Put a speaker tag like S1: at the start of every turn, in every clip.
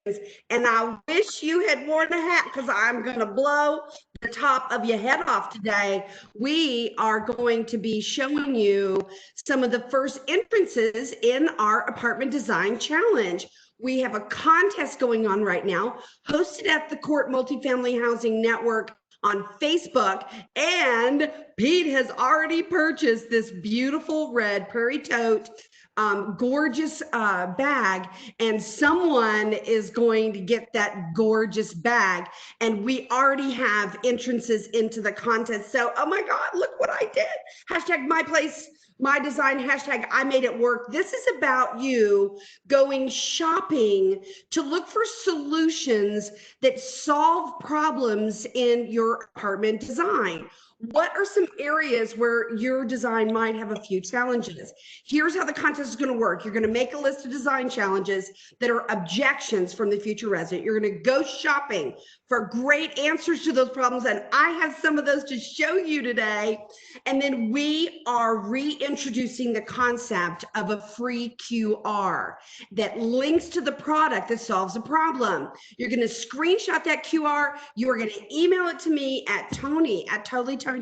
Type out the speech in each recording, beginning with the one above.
S1: And I wish you had worn a hat because I'm going to blow the top of your head off today. We are going to be showing you some of the first entrances in our apartment design challenge. We have a contest going on right now, hosted at the CORT Multifamily Housing Network on Facebook, and Pete has already purchased this beautiful red Prairie Tote gorgeous bag, and someone is going to get that gorgeous bag, and we already have entrances into the contest. So, oh my God, look what I did. Hashtag my place, my design, hashtag I made it work. This is about you going shopping to look for solutions that solve problems in your apartment design. What are some areas where your design might have a few challenges? Here's how the contest is going to work. You're going to make a list of design challenges that are objections from the future resident. You're going to go shopping for great answers to those problems. And I have some of those to show you today. And then we are reintroducing the concept of a free QR that links to the product that solves a problem. You're going to screenshot that QR. You are going to email it to me at Toni@totally.com,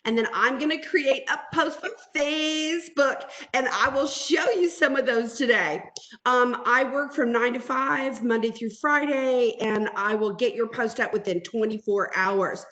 S1: and then I'm going to create a post on Facebook, and I will show you some of those today. I work from 9 to 5, Monday through Friday, and I will get your post out within 24 hours.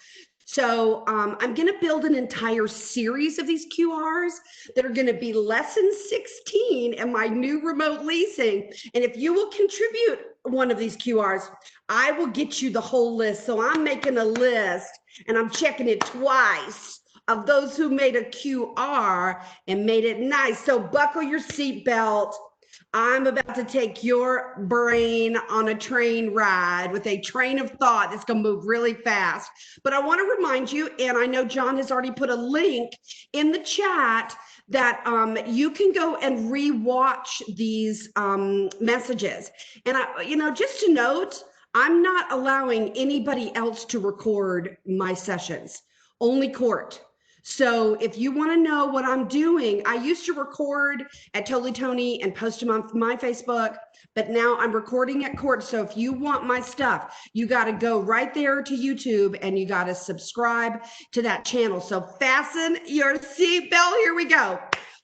S1: So I'm going to build an entire series of these QRs that are going to be lesson 16 in my new remote leasing. And if you will contribute one of these QRs, I will get you the whole list. So I'm making a list and I'm checking it twice of those who made a QR and made it nice. So buckle your seatbelt. I'm about to take your brain on a train ride with a train of thought that's going to move really fast. But I want to remind you, and I know John has already put a link in the chat, that you can go and re-watch these messages. And just to note, I'm not allowing anybody else to record my sessions, only CORT. So if you want to know what I'm doing, I used to record at Totally Toni and post them on my Facebook, but now I'm recording at CORT. So if you want my stuff, you got to go right there to YouTube and you got to subscribe to that channel. So fasten your seatbelt. Here we go.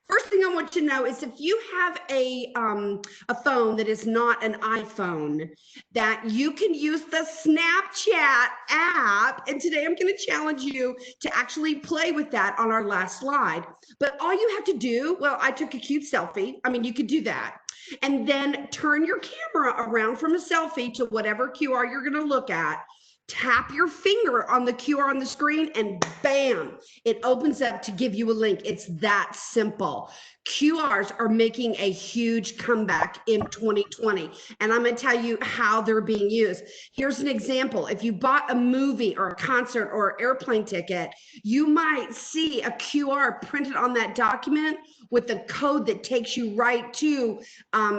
S1: First thing I want you to know is if you have a phone that is not an iPhone, that you can use the Snapchat app. And today I'm going to challenge you to actually play with that on our last slide. But all you have to do, well, I took a cute selfie. I mean, you could do that. And then turn your camera around from a selfie to whatever QR you're going to look at. Tap your finger on the QR on the screen and bam, it opens up to give you a link. It's that simple. QRs are making a huge comeback in 2020, and I'm going to tell you how they're being used. Here's an example. If you bought a movie or a concert or airplane ticket, you might see a QR printed on that document with a code that takes you right to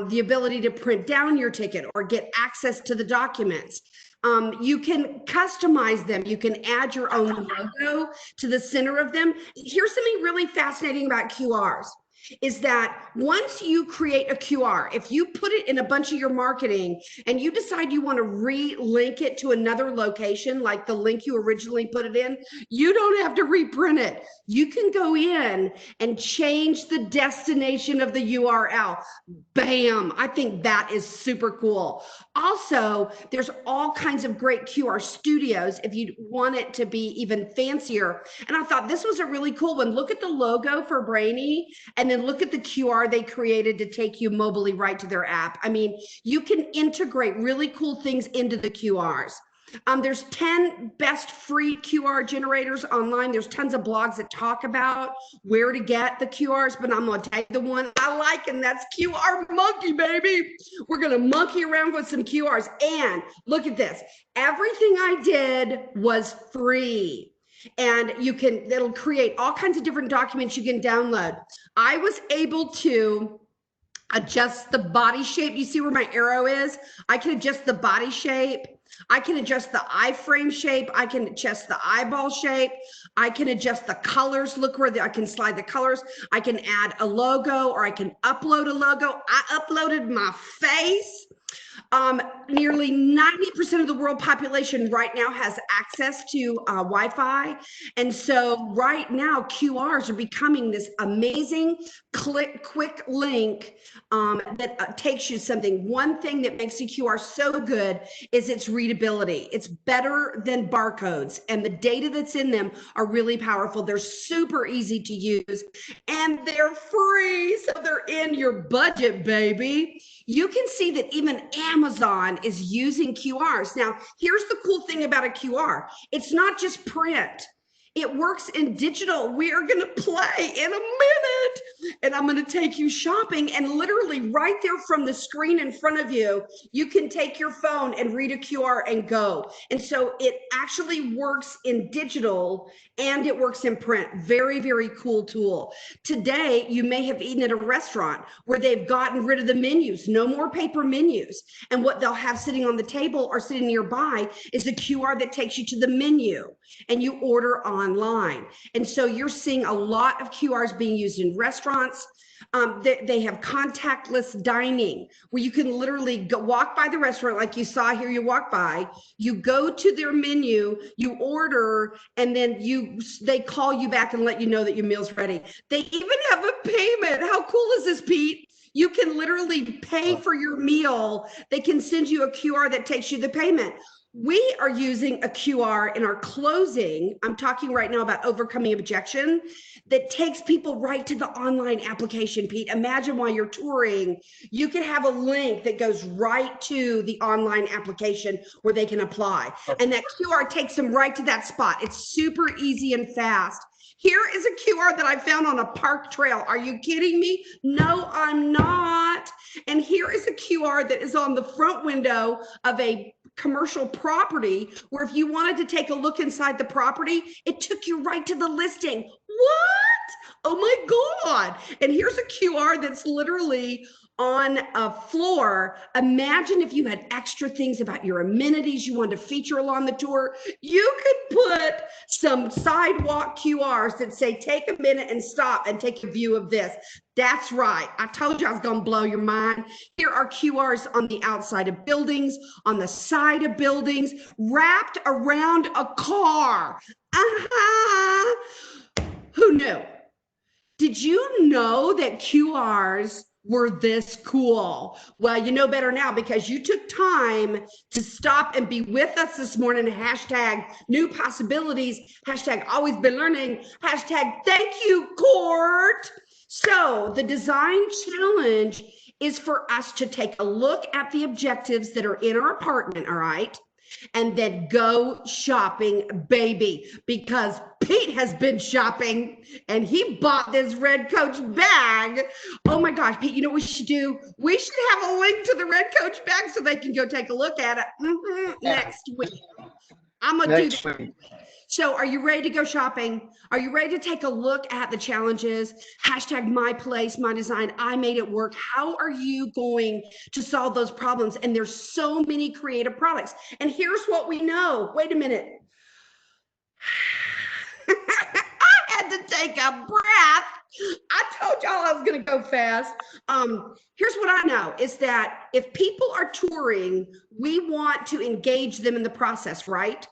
S1: the ability to print down your ticket or get access to the documents. You can customize them. You can add your own logo to the center of them. Here's something really fascinating about QRs. Is that once you create a QR, if you put it in a bunch of your marketing and you decide you want to re-link it to another location, like the link you originally put it in, you don't have to reprint it. You can go in and change the destination of the URL. Bam! I think that is super cool. Also, there's all kinds of great QR studios if you want it to be even fancier. And I thought this was a really cool one. Look at the logo for Brainy, and then look at the QR they created to take you mobilely right to their app. I mean, you can integrate really cool things into the QRs. There's 10 best free QR generators online. There's tons of blogs that talk about where to get the QRs, but I'm going to tell you the one I like, and that's QR Monkey, baby. We're going to monkey around with some QRs. And look at this. Everything I did was free. And it'll create all kinds of different documents you can download. I was able to adjust the body shape. You see where my arrow is? I can adjust the body shape. I can adjust the iframe shape. I can adjust the eyeball shape. I can adjust the colors. Look where I can slide the colors. I can add a logo, or I can upload a logo. I uploaded my face. Nearly 90% of the world population right now has access to Wi-Fi. And so right now, QRs are becoming this amazing quick link that takes you something. One thing that makes a QR so good is its readability. It's better than barcodes, and the data that's in them are really powerful. They're super easy to use, and they're free, so they're in your budget, baby. You can see that even Amazon is using QRs. Now, here's the cool thing about a QR. It's not just print. It works in digital. We are going to play in a minute, and I'm going to take you shopping, and literally right there from the screen in front of you, you can take your phone and read a QR and go. And so it actually works in digital and it works in print. Very, very cool tool. Today, you may have eaten at a restaurant where they've gotten rid of the menus, no more paper menus. And what they'll have sitting on the table or sitting nearby is a QR that takes you to the menu, and you order online. And so you're seeing a lot of QRs being used in restaurants. They have contactless dining where you can literally go walk by the restaurant like you saw here. You walk by, you go to their menu, you order, and then they call you back and let you know that your meal's ready. They even have a payment. How cool is this, Pete? You can literally pay for your meal. They can send you a QR that takes you the payment. We are using a QR in our closing. I'm talking right now about overcoming objection that takes people right to the online application, Pete. Imagine while you're touring, you can have a link that goes right to the online application where they can apply. And that QR takes them right to that spot. It's super easy and fast. Here is a QR that I found on a park trail. Are you kidding me? No, I'm not. And here is a QR that is on the front window of a commercial property where if you wanted to take a look inside the property, it took you right to the listing. What? Oh my God. And here's a QR that's literally on a floor. Imagine if you had extra things about your amenities you wanted to feature along the tour. You could put some sidewalk QRs that say, take a minute and stop and take a view of this. That's right. I told you I was going to blow your mind. Here are QRs on the outside of buildings, on the side of buildings, wrapped around a car. Who knew? Did you know that QRs were this cool? Well, you know better now because you took time to stop and be with us this morning. Hashtag new possibilities, hashtag always been learning, hashtag thank you, CORT. So the design challenge is for us to take a look at the objectives that are in our apartment, all right? And then go shopping, baby, because Pete has been shopping and he bought this red Coach bag. Oh my gosh, Pete, you know what we should do? We should have a link to the red Coach bag so they can go take a look at it next week. I'm going to do that. So are you ready to go shopping? Are you ready to take a look at the challenges? Hashtag my place, my design, I made it work. How are you going to solve those problems? And there's so many creative products. And here's what we know. Wait a minute. I had to take a breath. I told y'all I was going to go fast. Here's what I know is that if people are touring, we want to engage them in the process, right?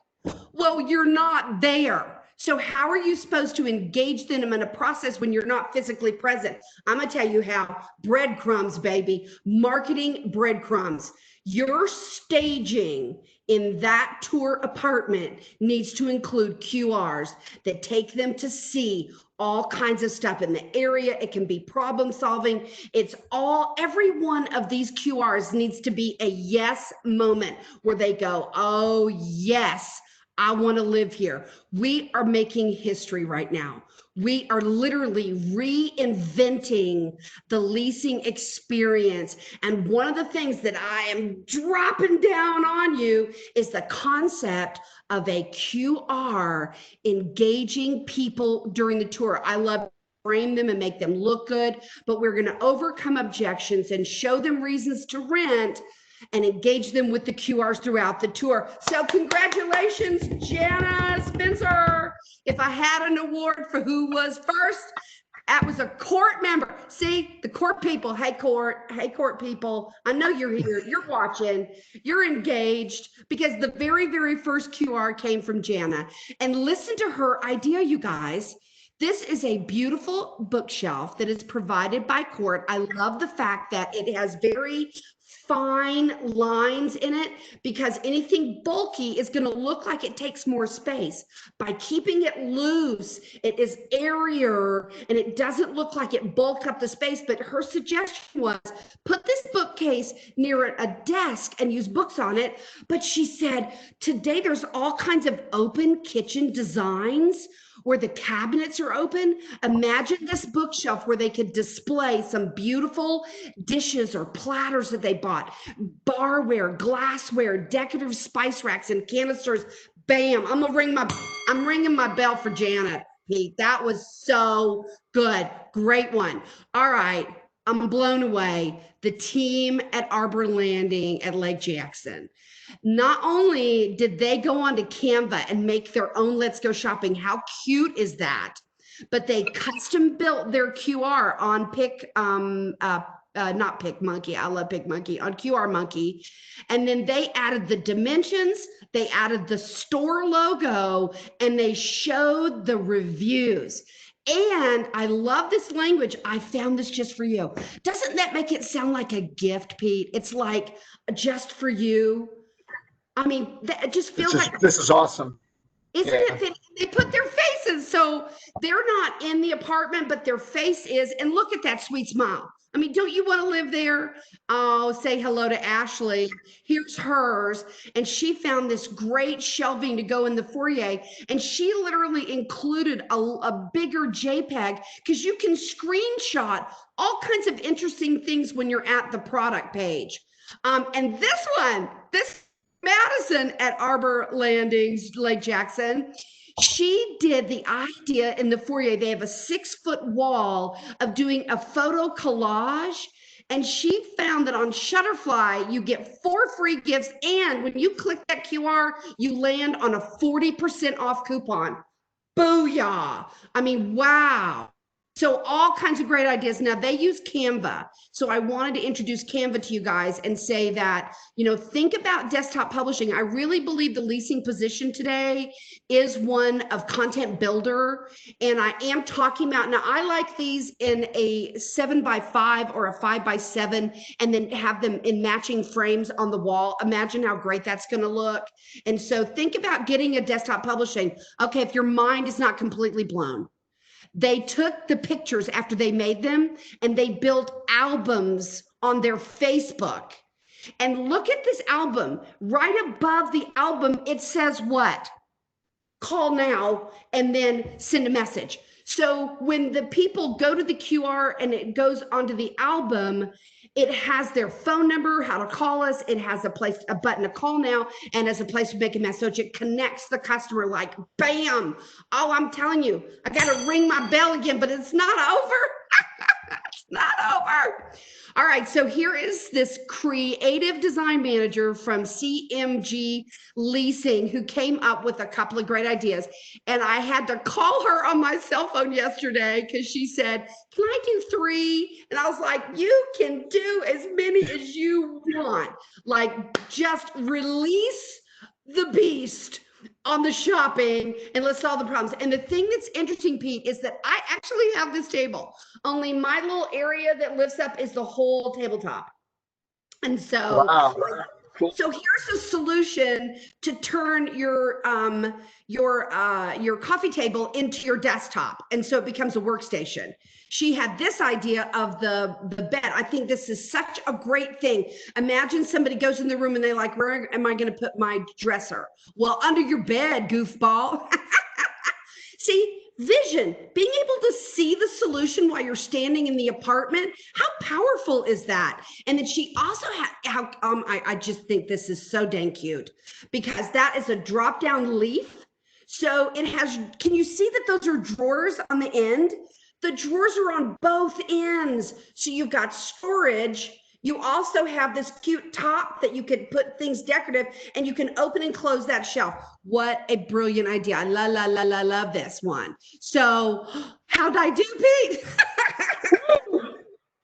S1: Well, you're not there. So how are you supposed to engage them in a process when you're not physically present? I'm going to tell you how. Breadcrumbs, baby. Marketing breadcrumbs. Your staging in that tour apartment needs to include QRs that take them to see all kinds of stuff in the area. It can be problem solving. Every one of these QRs needs to be a yes moment where they go, oh yes, I want to live here. We are making history right now. We are literally reinventing the leasing experience. And one of the things that I am dropping down on you is the concept of a QR engaging people during the tour. I love to frame them and make them look good, but we're going to overcome objections and show them reasons to rent and engage them with the QRs throughout the tour. So congratulations, Jana Spencer. If I had an award for who was first, That was a CORT member. See, the CORT people. Hey, CORT. Hey, CORT people. I know you're here. You're watching. You're engaged because the very, very first QR came from Jana. And listen to her idea, you guys. This is a beautiful bookshelf that is provided by CORT. I love the fact that it has very fine lines in it because anything bulky is going to look like it takes more space. By keeping it loose, it is airier and it doesn't look like it bulked up the space. But her suggestion was put this bookcase near a desk and use books on it. But she said today there's all kinds of open kitchen designs where the cabinets are open. Imagine this bookshelf where they could display some beautiful dishes or platters that they bought, barware, glassware, decorative spice racks and canisters. Bam, I'm ringing my bell for Janet, Pete. That was so good. Great one. All right, I'm blown away. The team at Arbor Landing at Lake Jackson. Not only did they go onto Canva and make their own Let's Go Shopping, how cute is that? But they custom built their QR on not PicMonkey, I love PicMonkey, on QR Monkey. And then they added the dimensions, they added the store logo, and they showed the reviews. And I love this language. I found this just for you. Doesn't that make it sound like a gift, Pete? It's like just for you. I mean, it just feels like
S2: this is awesome.
S1: Isn't it? They put their faces, so they're not in the apartment, but their face is. And look at that sweet smile. I mean, don't you want to live there? Oh, say hello to Ashley. Here's hers. And she found this great shelving to go in the foyer. And she literally included a bigger JPEG because you can screenshot all kinds of interesting things when you're at the product page. And this Madison at Arbor Landings, Lake Jackson, she did the idea in the foyer. They have a 6-foot wall of doing a photo collage. And she found that on Shutterfly, you get 4 free gifts. And when you click that QR, you land on a 40% off coupon. Booyah. I mean, wow. So all kinds of great ideas. Now they use Canva. So I wanted to introduce Canva to you guys and say that, think about desktop publishing. I really believe the leasing position today is one of content builder. And I am talking about, now I like these in a 7x5 or a 5x7, and then have them in matching frames on the wall. Imagine how great that's going to look. And so think about getting a desktop publishing. Okay, if your mind is not completely blown. They took the pictures after they made them and they built albums on their Facebook. And look at this album. Right above the album, it says what? Call now and then send a message. So when the people go to the QR and it goes onto the album, it has their phone number, how to call us. It has a button to call now, and as a place to make a message. It connects the customer like bam. Oh, I'm telling you, I got to ring my bell again, but it's not over. It's not over. All right, so here is this creative design manager from CMG Leasing who came up with a couple of great ideas. And I had to call her on my cell phone yesterday because she said, can I do 3? And I was like, you can do as many as you want. Like, just release the beast on the shopping and let's solve the problems. And the thing that's interesting, Pete, is that I actually have this table. Only my little area that lifts up is the whole tabletop. And so,
S2: wow. Cool.
S1: So here's a solution to turn your coffee table into your desktop. And so it becomes a workstation. She had this idea of the bed. I think this is such a great thing. Imagine somebody goes in the room and they're like, where am I going to put my dresser? Well, under your bed, goofball. See, vision, being able to see the solution while you're standing in the apartment. How powerful is that? And then she also had, I just think this is so dang cute because that is a drop down leaf. So it has, can you see that those are drawers on the end? The drawers are on both ends. So you've got storage You also have this cute top that you could put things decorative, and you can open and close that shelf. What a brilliant idea. I love this one. So how'd I do, Pete?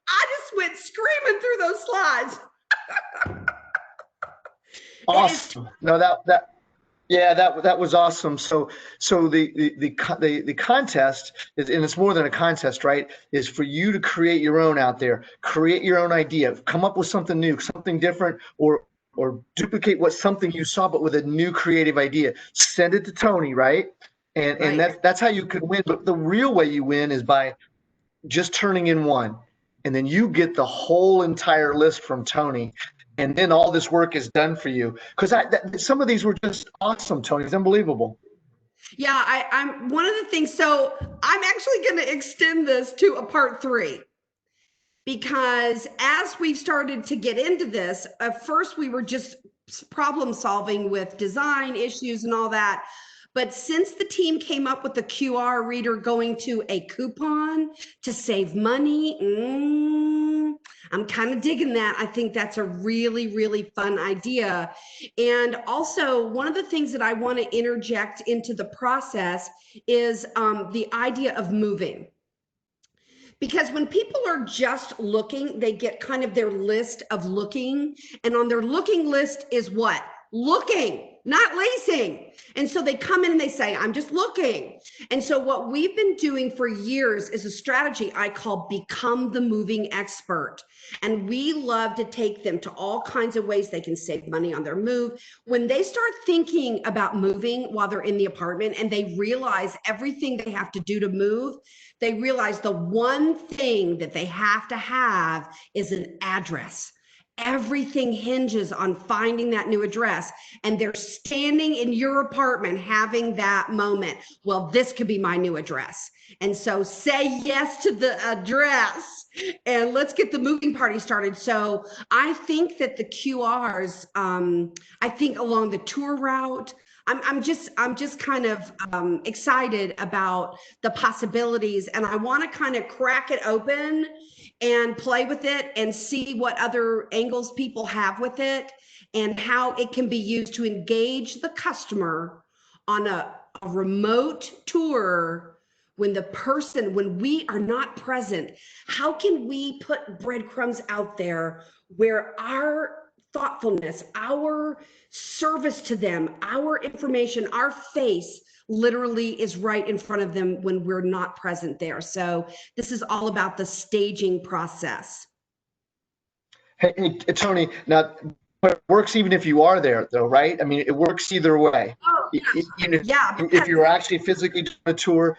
S1: I just went screaming through those slides.
S2: Awesome. No, yeah, that was awesome. So the contest is, and it's more than a contest, right? Is for you to create your own out there, create your own idea, come up with something new, something different, or duplicate something you saw, but with a new creative idea. Send it to Toni, right? And that's how you can win. But the real way you win is by just turning in one, and then you get the whole entire list from Toni. And then all this work is done for you. Because some of these were just awesome, Toni. It's unbelievable.
S1: Yeah, I'm one of the things. So I'm actually going to extend this to a part 3. Because as we've started to get into this, at first we were just problem solving with design issues and all that. But since the team came up with the QR reader going to a coupon to save money, I'm kind of digging that. I think that's a really, really fun idea. And also, one of the things that I want to interject into the process is the idea of moving. Because when people are just looking, they get kind of their list of looking, and on their looking list is what? Looking, not leasing. And so they come in and they say, I'm just looking. And so what we've been doing for years is a strategy I call Become the Moving Expert. And we love to take them to all kinds of ways they can save money on their move. When they start thinking about moving while they're in the apartment and they realize everything they have to do to move, they realize the one thing that they have to have is an address. Everything hinges on finding that new address, and they're standing in your apartment having that moment. Well, this could be my new address. And so say yes to the address and let's get the moving party started. So I think that the QRs, I think along the tour route, I'm just kind of excited about the possibilities, and I want to kind of crack it open and play with it and see what other angles people have with it and how it can be used to engage the customer on a remote tour when we are not present. How can we put breadcrumbs out there where our thoughtfulness, our service to them, our information, our face literally is right in front of them when we're not present there. So this is all about the staging process.
S2: Hey, Toni, now, but it works even if you are there, though, right? I mean, it works either way.
S1: Oh, yeah.
S2: If you're actually physically doing a tour,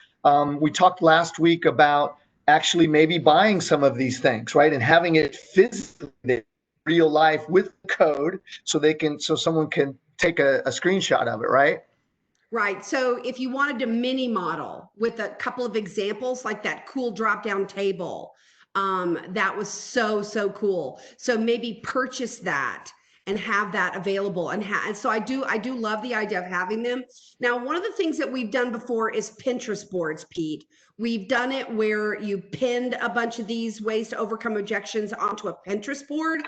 S2: we talked last week about actually maybe buying some of these things, right? And having it physically real life with code so someone can take a screenshot of it, right?
S1: Right. So if you wanted to mini model with a couple of examples, like that cool drop down table, that was so cool. So maybe purchase that and have that available. And so I do love the idea of having them. Now, one of the things that we've done before is Pinterest boards, Pete. We've done it where you pinned a bunch of these ways to overcome objections onto a Pinterest board.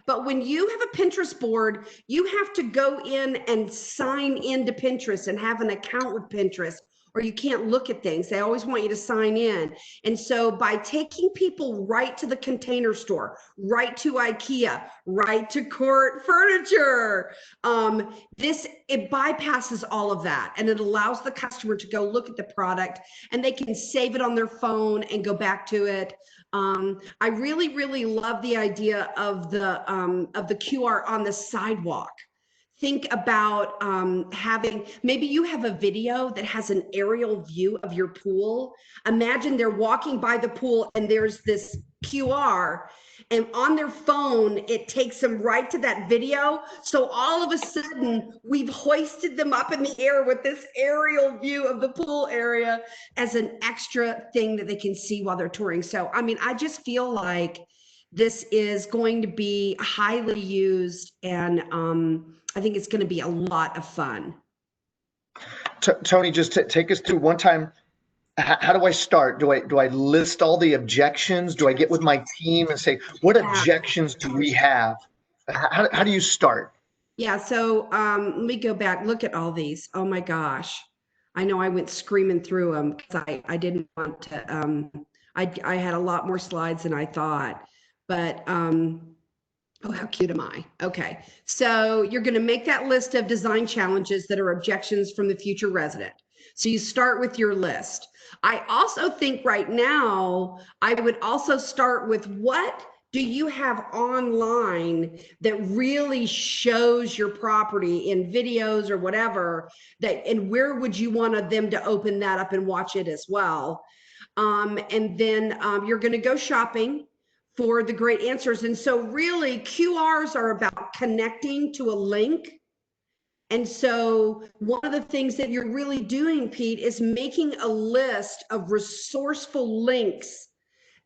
S1: But when you have a Pinterest board, you have to go in and sign into Pinterest and have an account with Pinterest, or you can't look at things. They always want you to sign in. And so by taking people right to the Container Store, right to IKEA, right to CORT Furniture, it bypasses all of that, and it allows the customer to go look at the product, and they can save it on their phone and go back to it. I really love the idea of the QR on the sidewalk. Think about maybe you have a video that has an aerial view of your pool. Imagine they're walking by the pool and there's this QR, and on their phone, it takes them right to that video. So all of a sudden, we've hoisted them up in the air with this aerial view of the pool area as an extra thing that they can see while they're touring. So, I mean, I just feel like this is going to be highly used, and I think it's going to be a lot of fun.
S2: Toni, just take us through one time how do I start? Do I list all the objections? Do I get with my team and say, what objections do we have? How do you start?
S1: Yeah, so let me go back. Look at all these. Oh my gosh. I know I went screaming through them because I didn't want to I had a lot more slides than I thought. But oh, how cute am I? Okay. So you're going to make that list of design challenges that are objections from the future resident. So you start with your list. I also think right now, I would also start with what do you have online that really shows your property in videos or whatever that, and where would you want them to open that up and watch it as well? And then you're going to go shopping for the great answers. And so really QRs are about connecting to a link. And so one of the things that you're really doing, Pete, is making a list of resourceful links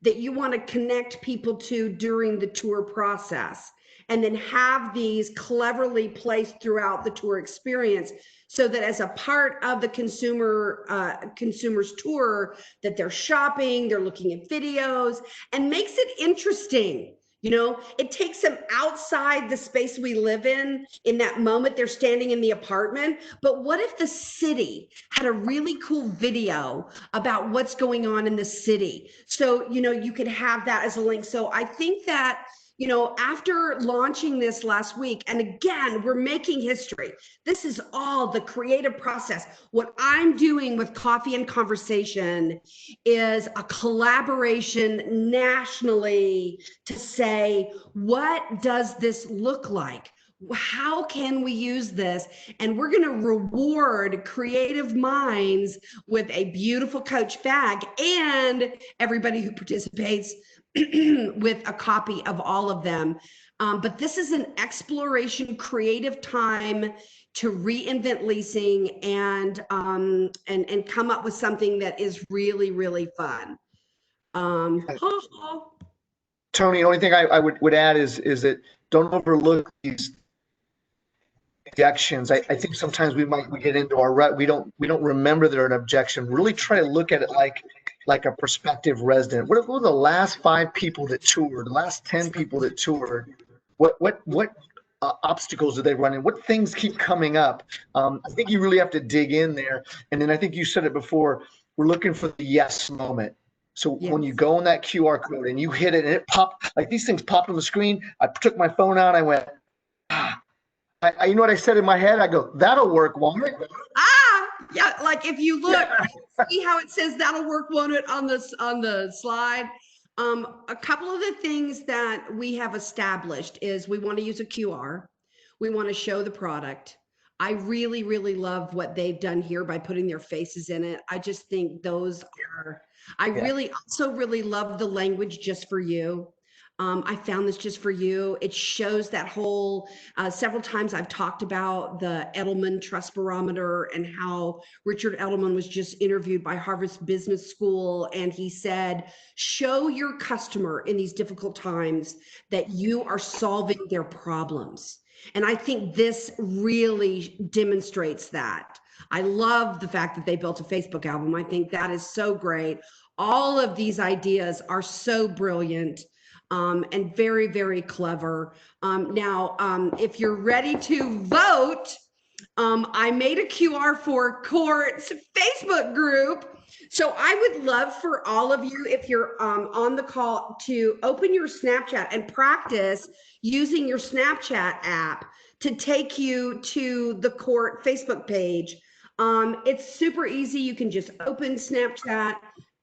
S1: that you want to connect people to during the tour process, and then have these cleverly placed throughout the tour experience so that as a part of the consumer's tour, that they're shopping, they're looking at videos, and makes it interesting. You know, it takes them outside the space we live in that moment they're standing in the apartment. But what if the city had a really cool video about what's going on in the city? So, you know, you could have that as a link. So I think that, you know, after launching this last week, and again, we're making history. This is all the creative process. What I'm doing with Coffee and Conversation is a collaboration nationally to say, what does this look like? How can we use this? And we're going to reward creative minds with a beautiful Coach bag, and everybody who participates with a copy of all of them. But this is an exploration, creative time to reinvent leasing and come up with something that is really, really fun.
S2: Tony, the only thing I would add is that don't overlook these objections. I think sometimes we get into our rut. We don't remember they're an objection. Really try to look at it like a prospective resident. What were the last 5 people that toured, the last 10 people that toured? What obstacles do they run in? What things keep coming up? I think you really have to dig in there. And then I think you said it before, we're looking for the yes moment. So
S1: Yes.
S2: When you go on that QR code and you hit it and it popped, like these things popped on the screen, I took my phone out, I went, you know what I said in my head? I go, that'll work, won't it?
S1: Yeah, like if you look, see how it says that'll work, won't it, on the slide? A couple of the things that we have established is we want to use a QR. We want to show the product. I really, really love what they've done here by putting their faces in it. I just think those are, I really also really love the language just for you. I found this just for you. It shows that whole, several times I've talked about the Edelman Trust Barometer and how Richard Edelman was just interviewed by Harvard Business School. And he said, show your customer in these difficult times that you are solving their problems. And I think this really demonstrates that. I love the fact that they built a Facebook album. I think that is so great. All of these ideas are so brilliant. And very, very clever. Now, if you're ready to vote, I made a QR for CORT's Facebook group. So I would love for all of you, if you're on the call, to open your Snapchat and practice using your Snapchat app to take you to the CORT Facebook page. It's super easy. You can just open Snapchat,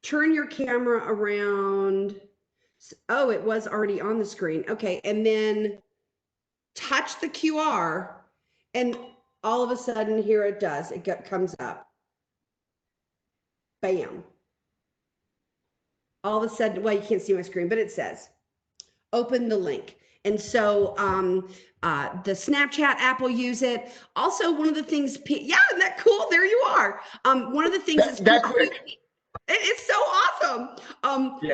S1: turn your camera around. Oh, it was already on the screen. Okay. And then touch the QR, and all of a sudden here it does. It comes up. Bam. All of a sudden, well, you can't see my screen, but it says open the link. And so the Snapchat app will use it. Also, one of the things, yeah, isn't that cool? There you are. One of the things
S2: that quick.
S1: It's so awesome.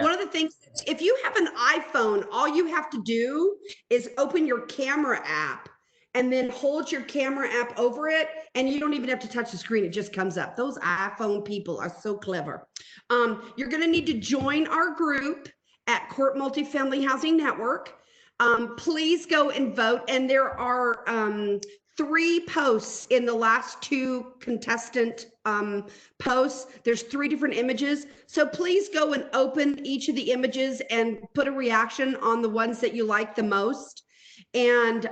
S1: One of the things, if you have an iPhone, all you have to do is open your camera app and then hold your camera app over it, and you don't even have to touch the screen. It just comes up. Those iPhone people are so clever. You're going to need to join our group at CORT Multifamily Housing Network. Please go and vote. And there are 3 posts in the last 2 contestant posts. There's 3 different images. So please go and open each of the images and put a reaction on the ones that you like the most. And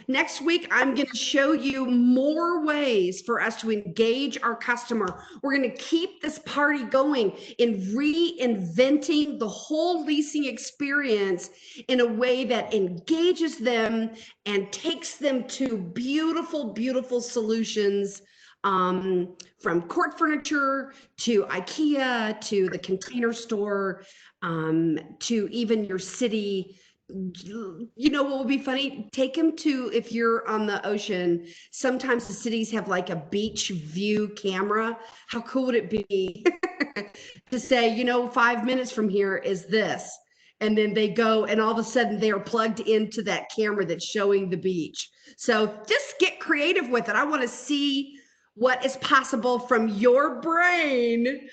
S1: next week, I'm going to show you more ways for us to engage our customer. We're going to keep this party going in reinventing the whole leasing experience in a way that engages them and takes them to beautiful, beautiful solutions, from CORT furniture to IKEA to the Container Store, to even your city. You know what would be funny? Take them to, if you're on the ocean, sometimes the cities have like a beach view camera. How cool would it be to say, you know, 5 minutes from here is this. And then they go and all of a sudden they are plugged into that camera that's showing the beach. So just get creative with it. I want to see what is possible from your brain,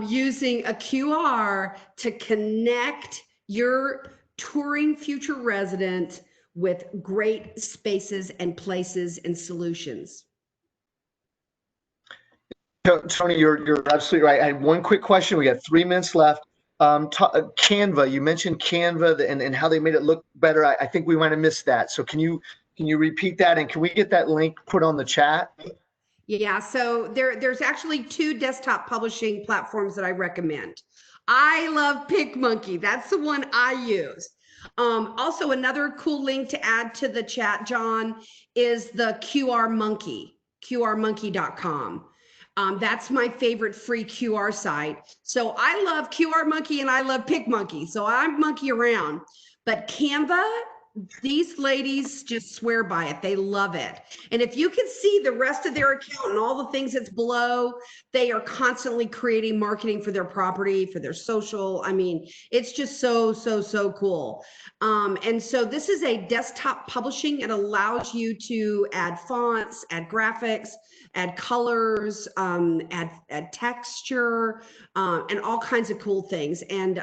S1: using a QR to connect your touring future resident with great spaces and places and solutions.
S2: Toni, you're absolutely right. I had one quick question. We got 3 minutes left. Canva, you mentioned Canva and how they made it look better. I think we might have missed that. So can you repeat that, and can we get that link put on the chat?
S1: Yeah, so there's actually 2 desktop publishing platforms that I recommend. I love PicMonkey. That's the one I use. Also, another cool link to add to the chat, John, is the QR Monkey, qrmonkey.com. That's my favorite free QR site. So I love QR Monkey and I love PicMonkey. So I'm monkey around. But Canva, these ladies just swear by it. They love it. And if you can see the rest of their account and all the things that's below, they are constantly creating marketing for their property, for their social. I mean, it's just so cool. And so this is a desktop publishing. It allows you to add fonts, add graphics, add colors, add texture, and all kinds of cool things. And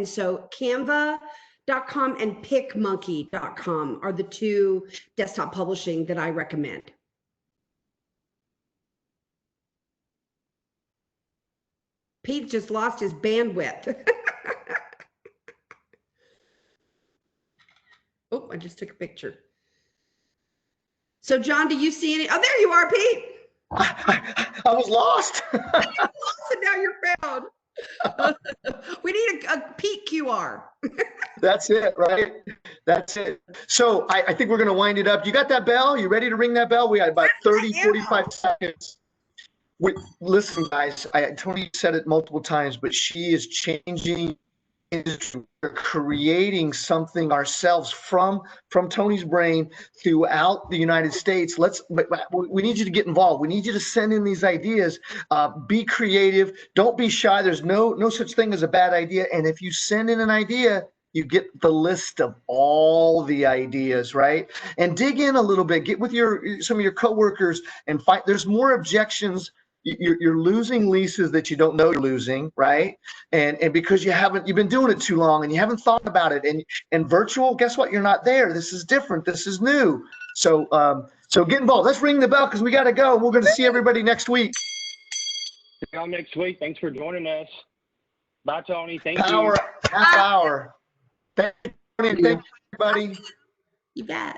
S1: so Canva.com and PicMonkey.com are the 2 desktop publishing that I recommend. Pete just lost his bandwidth. Oh, I just took a picture. So John, do you see any? Oh, there you are, Pete.
S2: I was lost.
S1: You lost and now you're found. We need a Pete QR.
S2: That's it, right? That's it. So I think we're going to wind it up. You got that bell? You ready to ring that bell? We got about 30, 45 seconds. Listen, guys, Toni said it multiple times, but she is changing. We're creating something ourselves from Toni's brain throughout the United States. We need you to get involved. We need you to send in these ideas. Be creative. Don't be shy. There's no such thing as a bad idea. And if you send in an idea, you get the list of all the ideas, right? And dig in a little bit. Get with some of your coworkers and find. There's more objections. You're losing leases that you don't know you're losing, right? And because you've been doing it too long and you haven't thought about it. And virtual, guess what? You're not there. This is different. This is new. So get involved. Let's ring the bell because we got to go. We're going to see everybody next week.
S3: See y'all next week. Thanks for joining us. Bye, Toni. Thank you.
S2: Half hour. Thank you, everybody.
S1: You bet.